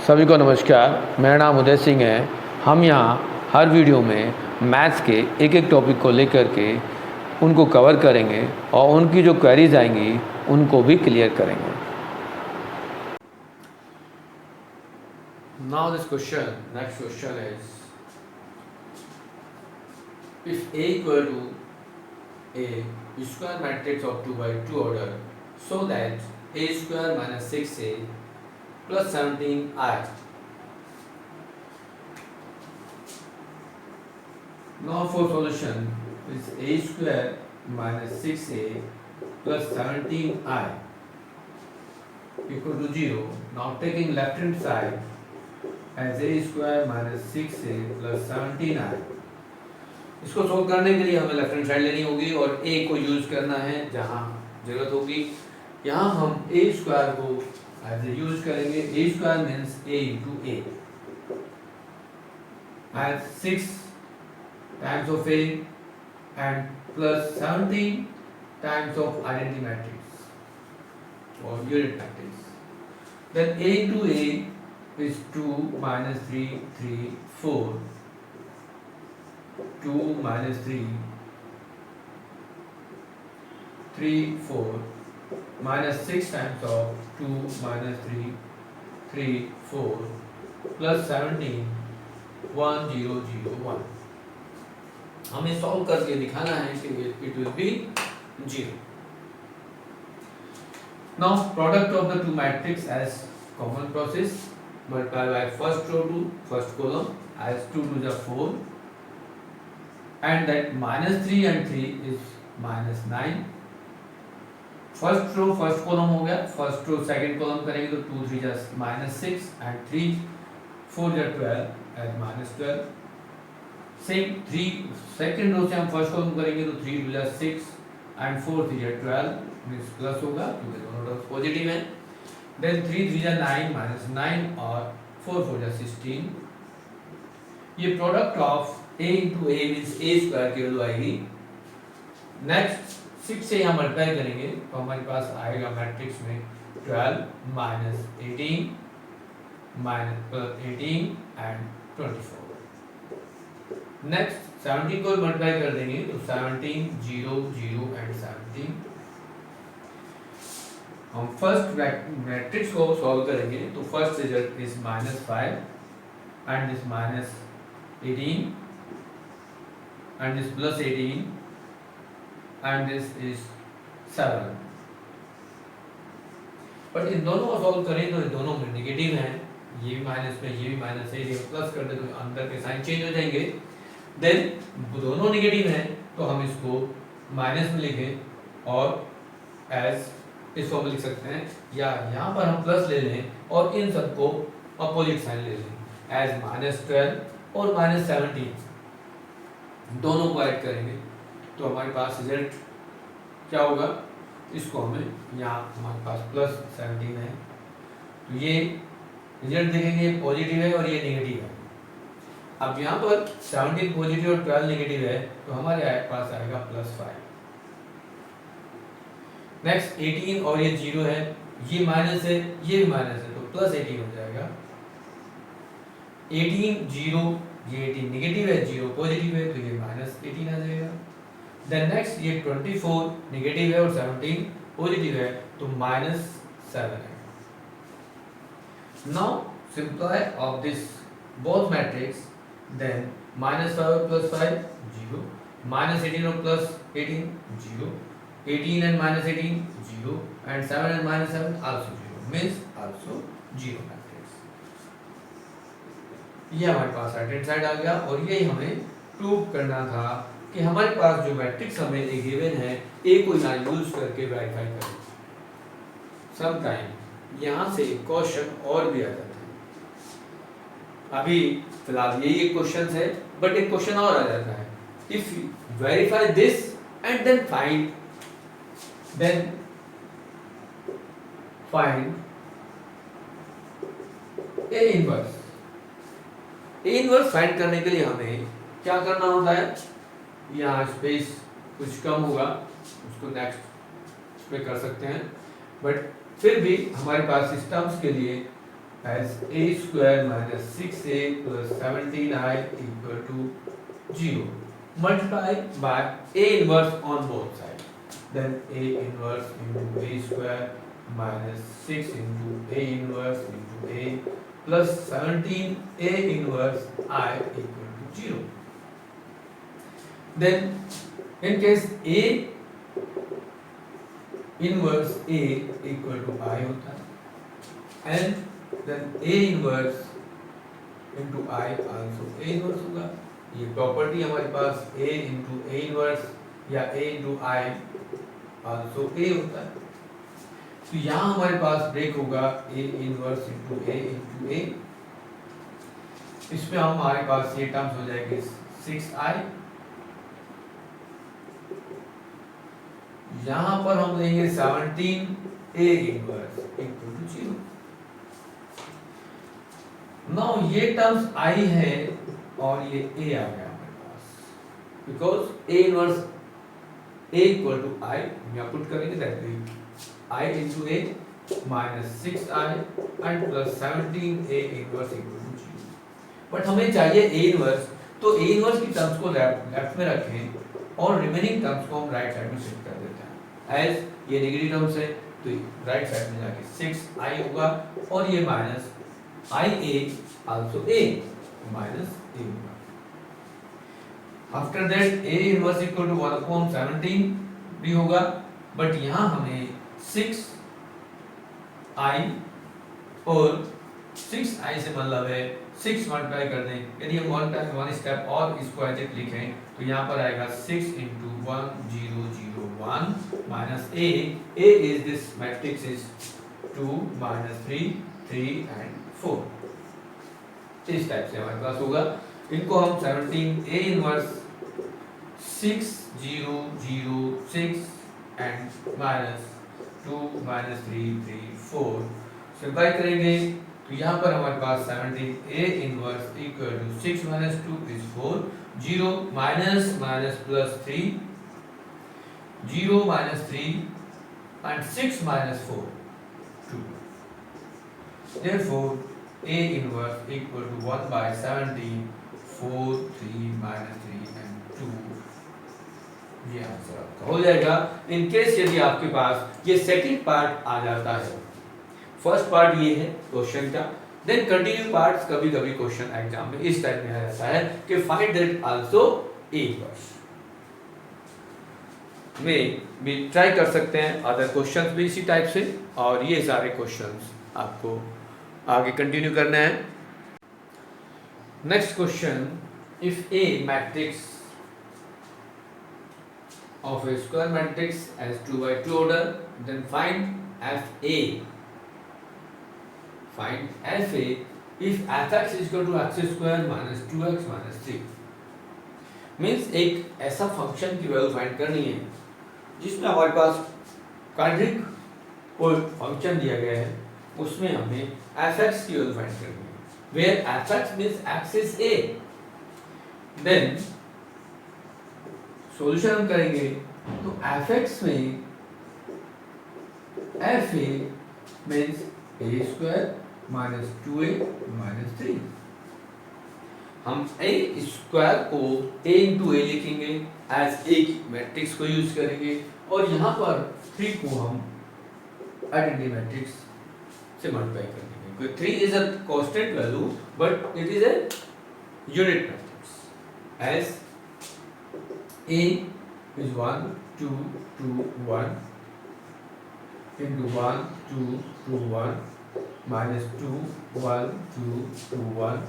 सभी को नमस्कार। मेरा नाम उदय सिंह है। हम यहाँ हर वीडियो में मैथ्स के एक एक टॉपिक को लेकर के उनको कवर करेंगे और उनकी जो क्वेरीज आएंगी उनको भी क्लियर करेंगे। Now this question, next question is, if A equal to a square matrix of 2 by 2 order, so that a square minus 6a plus 17i. Now for solution is a square minus 6a plus 17i equal to 0. Now taking left hand side as a square minus 6a plus 17i. इसको solve करने के लिए हमें left hand side लेनी होगी और a को use करना है जहां जरूरत होगी। यहाँ हम a स्क्वायर को एज ए यूज करेंगे। a square means a into a as 6 times of a and plus 17 times of identity matrix or unit matrix. Then a into a is 2 minus 3 3 4 2 minus 3 3 4 minus 6 times of 2 minus 3 3 4 plus 17 1 0 0 1. हमें solve करके दिखाना है कि it will be 0. Now product of the two matrix as common process, multiply by first row to first column as 2 to the 4 and that minus 3 and 3 is minus 9. First row first column हो गया, first row second column करेंगे तो 2 3 जा minus 6 and 3 4 जा 12 as minus 12. Same 3 second row से हम first column करेंगे तो 3 2 जा 6 and 4 3 जा 12 मींस प्लस होगा क्योंकि दोनों टर्म्स पॉजिटिव हैं. देन 3 3 जा 9 minus 9 और 4 4 जा 16. ये product of a into a means a square की वैल्यू आएगी. नेक्स्ट 6 से यहाँ मल्टीप्लाई करेंगे तो हमारे पास आएगा मैट्रिक्स में 12 minus 18 minus 18 and 24. नेक्स्ट 17 को मल्टीप्लाई कर देंगे तो 17 0 0 and 17. हम फर्स्ट मैट्रिक्स को सॉल्व करेंगे तो first result is -5 and this minus 18 and this plus 18 and this is 7. But in दोनों को सॉल्व करें तो इन दोनों में नेगेटिव हैं. ये भी माइनस में ये भी माइनस है, ये प्लस कर दे तो अंदर के साइन चेंज हो जाएंगे. देन दोनों नेगेटिव हैं तो हम इसको माइनस में लिखें और एज इस फॉर्म में लिख सकते हैं, या यहाँ पर हम प्लस ले लें और इन सबको अपोजिट साइन ले लें एज -12 और -17 दोनों को ऐड करेंगे तो हमारे पास रिजल्ट क्या होगा. इसको हमें यहाँ हमारे पास प्लस 17 है तो ये रिजल्ट देखेंगे पॉजिटिव है और ये नेगेटिव है. अब यहाँ पर 17 पॉजिटिव और 12 नेगेटिव है तो हमारे पास आएगा +5. नेक्स्ट 18 और ये 0 है, ये माइनस है ये भी माइनस है तो +18 हो जाएगा. 18 0 ये 18 नेगेटिव है, 0 पॉजिटिव है तो ये -18 आ जाएगा. देन नेक्स्ट ये 24 नेगेटिव है और 17 पॉजिटिव है तो -7 है. Now simplify of this both matrix. Then -5 plus 5 0, -18 और +18 0, 18 and -18 0 and 7 and -7 also 0 means also 0 matrix. ये हमारे पास राइट हैंड साइड आ गया और यही हमें प्रूव करना था कि हमारे पास जो मैट्रिक्स हमें एक गिवन है ए को यहाँ यूज करके वेरीफाई करें. सम टाइम यहाँ से क्वेश्चन और भी आ जाता है. अभी फिलहाल यही एक क्वेश्चन है बट एक क्वेश्चन और आ जाता है. If you verify this and then find A inverse. A inverse find करने के लिए हमें क्या करना होता है, यहाँ स्पेस कुछ कम होगा उसको नेक्स्ट पे कर सकते हैं. बट फिर भी हमारे पास सिस्टम्स के लिए as a square minus 6a plus 17i equal to 0. Multiply by a inverse on both sides. Then a inverse into a square minus 6 into a inverse into a plus 17 a inverse I equal to 0. Then in case a inverse a equal to I होता है and then a inverse into I also a inverse होगा. ये property हमारे पास a into a inverse या a into I also a होता है. तो यहाँ हमारे पास ब्रेक होगा a inverse into a. इसमें हमारे पास ये टर्म्स हो जाएंगे 6i. यहाँ पर हम लेंगे 17 a inverse equal to 0. Now ये टर्म्स i है और ये a आ गया हमारे पास because a inverse a equal to i यहाँ पुट करेंगे that will I into a minus 6i and plus 17a inverse equal to 0. But हमें चाहिए a इनवर्स, तो a इनवर्स की टर्म्स को लेफ्ट में रखें और रिमेनिंग टर्म्स को हम राइट साइड में शिफ्ट कर देते हैं. एज ये नेगेटिव टर्म्स है तो राइट साइड में जाके 6i होगा और ये minus ia also a minus a होगा. After that a inverse equal to 1 upon 17 भी होगा, बट यहाँ हमें 6i और 6i से मतलब है 6 मल्टीप्लाई कर दें. यदि हम वन स्टेप और इसको ऐसे लिखें तो यहाँ पर आएगा 6 into 1001 minus a is this matrix is 2 minus 3 3 and 4. इस टाइप से हमारे पास होगा. इनको हम 17 a inverse 6 0 0 6 and minus 2 minus 3 3 4 simplify करेंगे तो यहाँ पर हमारे पास 17 a inverse equal to 6 minus 2 is 4 0 minus minus plus 3 0 minus 3 and 6 minus 4 2. Therefore a inverse equal to 1 by 17 4 3 minus 3 and 2. ये आंसर आपका हो जाएगा. इन केस यदि आपके पास ये सेकंड पार्ट आ जाता है, फर्स्ट पार्ट ये है क्वेश्चन का, देन कंटिन्यू पार्ट्स कभी कभी क्वेश्चन एग्जाम में इस टाइप में आ जाता है कि find that also A inverse. में भी ट्राई कर सकते हैं अदर क्वेश्चंस भी इसी टाइप से, और ये सारे क्वेश्चंस आपको आगे कंटिन्यू करना है. Next question, if A matrix of a square matrix as 2 by 2 order, then find FA. Find FA if fx is equal to x square minus 2x minus 3. Means एक ऐसा फंक्शन की value find करनी है जिसमें हमारे पास quadric कोई function दिया गया है, उसमें हमें fx की वैल्यू फाइंड करनी है. Where fx means x is a. Then solution हम करेंगे तो fx में fa means a square minus 2a minus 3. हम a स्क्वायर को a into a लिखेंगे एज a की मैट्रिक्स को यूज करेंगे, और यहाँ पर 3 को हम आइडेंटिटी मैट्रिक्स से मल्टीप्लाई कर देंगे. 3 is a constant value but it is a unit matrix as A is 1 2 2 1 into 1 2 2 1 minus 2 1 2 2 1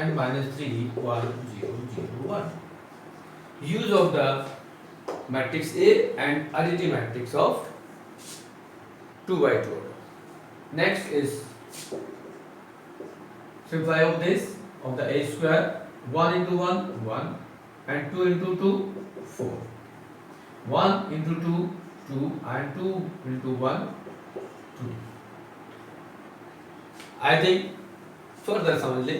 and minus 3 1 0 0 1. Use of the matrix A and additive matrix of 2 by 2 order. Next is simplify of this of the A square. 1 into 1 1 and 2 into 2 4. 1 into 2 2 and 2 into 1 2. I think further समझ ले.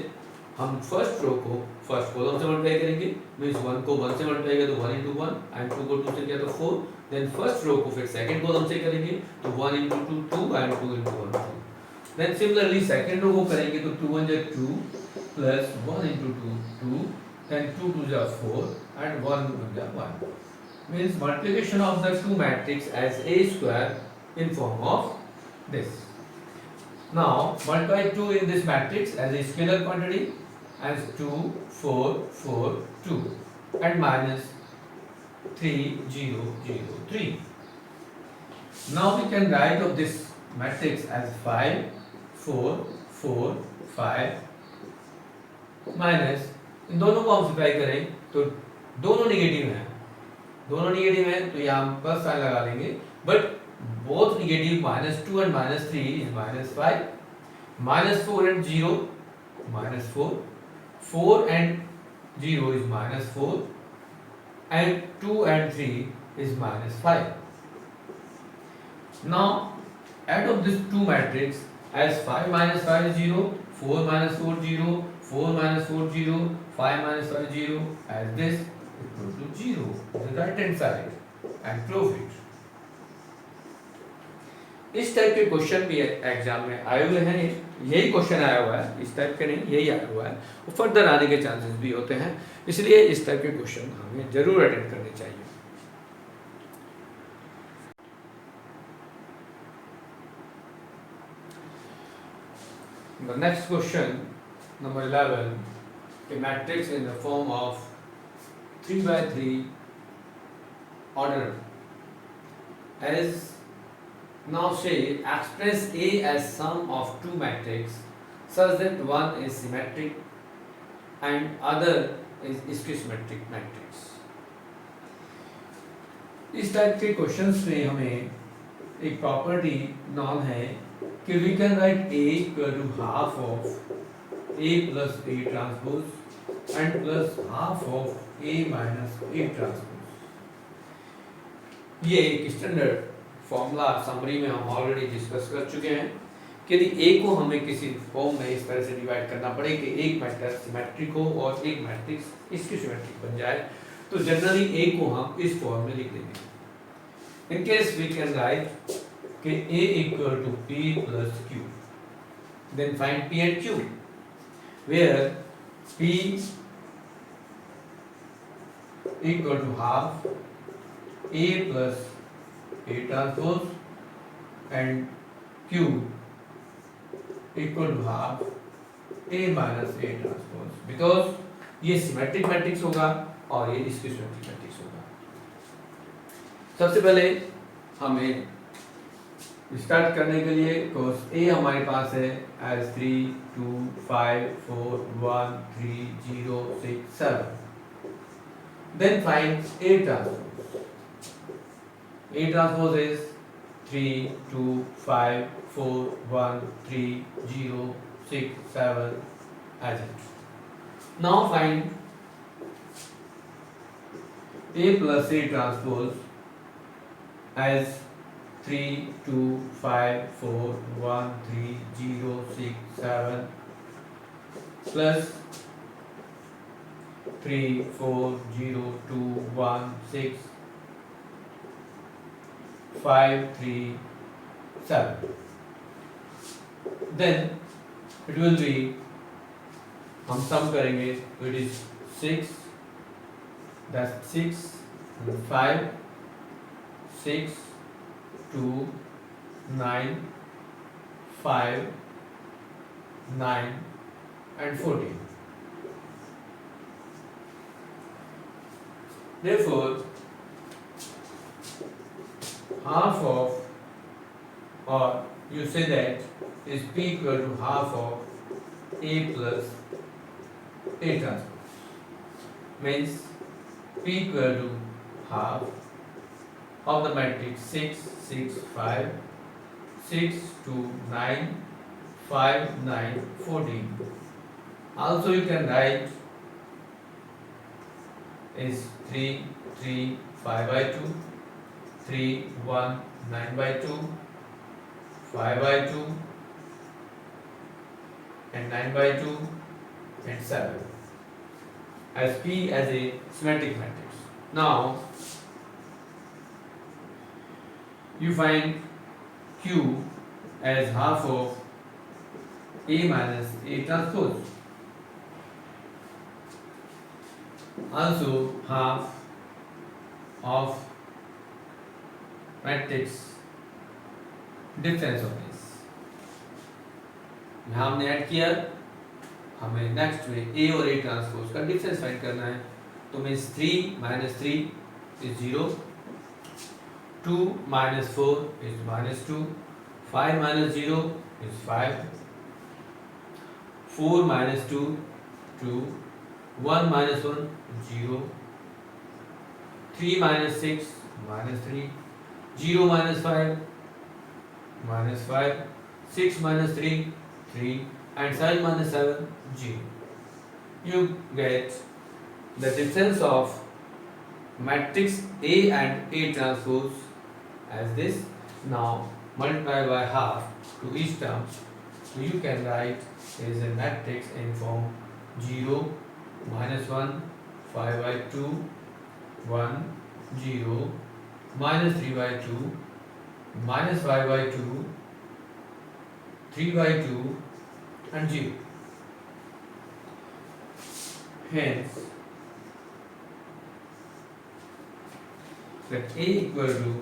हम first row को first column से multiply करेंगे, means 1 को 1 से multiply किया तो 1 into 1 एंड 2 को 2 से किया तो 4. देन फर्स्ट रो को फिर सेकंड कॉलम से करेंगे तो 1 into 2 2 and 2 into 1 2. Then similarly second row को करेंगे तो 2 1 जा 2 प्लस 1 into 2 2 then 2 2 जा 4 and 1 1 जा 1 means multiplication of the two matrix as a square in form of this. Now multiply 2 in this matrix as a scalar quantity as 2 4 4 2 and minus 3 0 0 3. Now we can write of this matrix as 5 4 4 5 minus इन दोनों को हम simply करें तो दोनों negative हैं तो यहाँ हम प्लस साइन लगा लेंगे but both negative -2 and -3 is -5 -4 and 0 -4 4 and 0 is -4 and 2 and 3 is -5. Now add of this two matrix as 5 minus 5 is 0, 4 minus 4 0, 4 minus 4 0, 5 minus 5 0 as this equal to 0 the right hand side and prove it. इस type के question भी exam में आए हुए हैं, यही question आया हुआ है, इस टाइप के नहीं यही आया हुआ है, और फर्दर आने के चांसेस भी होते हैं, इसलिए इस टाइप के क्वेश्चन हमें जरूर अटेंड करने चाहिए. The next question, number 11, a matrix in the form of 3 by 3 order. As now say, express A as sum of two matrices such that one is symmetric and other is schizometric matrix. इस type के questions में हमें एक property non है कि we can write A equal to half of A plus A transpose and plus half of A minus A transpose. ये एक standard formula summary में हम ऑलरेडी डिस्कस कर चुके हैं कि यदि A को हमें किसी फॉर्म में इस तरह से डिवाइड करना पड़े कि एक मैट्रिक्स सिमेट्रिक हो और एक मैट्रिक्स इसकी सिमेट्रिक बन जाए तो जनरली A को हम इस फॉर्म में लिख देंगे. In case we can write कि A equal to P plus Q. Then find P and Q, where P equal to half A plus A transpose and Q equal to half A minus A transpose. Because ये symmetric matrix होगा और ये इसकी symmetric matrix होगा. सबसे पहले हमें start करने के लिए cos A हमारे पास है as 3 2 5 4 1 3 0 6 7. Then find A transpose. A transpose is 3 2 5 4 1 3 0 6 7 as it. Now find A plus A transpose as 3 2 5 4 1 3 0 6 7 plus 3 4 0 2 1 6 5 3 7. Then it will be, हम सम करेंगे तो it is 6, that's 6 and 5 6 2 9 5 9 and 14. Therefore half of, or you say that is P equal to half of A plus A transpose, means P equal to half of the matrix 6 6 5 6 2 9 5 9 14. Also you can write is 3 3 5 by 2 3 1 9 by 2 5 by 2 and 9 by 2 and 7 as P as a symmetric matrix. Now you find Q as half of A minus A transpose. Also half of matrix difference of this. यहाँ हमने add किया, हमें next में A और A transpose का difference find करना है। तो means 3 minus 3 is 0, 2 minus 4 is minus 2, 5 minus 0 is 5, 4 minus 2 2, 1 minus 1 0, 3 minus 6 minus 3, 0 minus 5 minus 5, 6 minus 3 3, and 7 minus 7 0. You get the difference of matrix A and A transpose as this. Now multiply by half to each term. So you can write is a matrix in form 0 minus 1 5 by 2 1 0 minus 3 by 2 minus 5 by 2 3 by 2 and 0. Hence let A equal to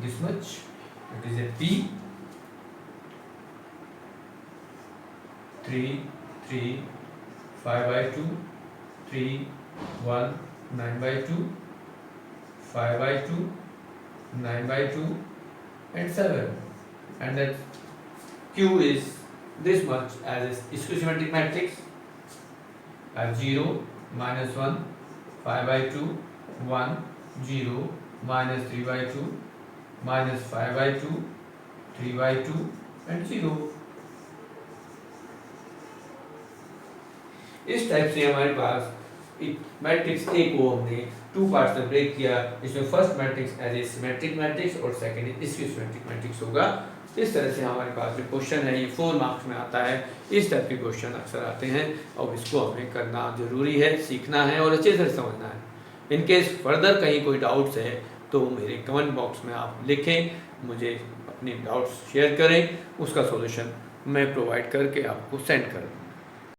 this much, it is a P 3 3 5 by 2 3 1 9 by 2 5 by 2 9 by 2 and 7, and that Q is this much as a symmetric matrix as 0 minus 1 5 by 2 1 0 minus 3 by 2 minus 5 by 2 3 by 2 and 0. इस type से हमारे पास matrix A को हमने two parts में break किया। इसमें first matrix as a symmetric matrix और second इसकी सिमेट्रिक मैट्रिक्स होगा। इस तरह से हमारे पास जो क्वेश्चन है ये 4 मार्क्स में आता है। इस टाइप के क्वेश्चन अक्सर आते हैं और इसको हमें करना जरूरी है, सीखना है और अच्छे से समझना है। इन केस फर्दर कहीं कोई डाउट्स है तो मेरे कमेंट बॉक्स में आप लिखें, मुझे अपने डाउट्स शेयर करें, उसका सॉल्यूशन मैं प्रोवाइड करके आपको सेंड करूँ।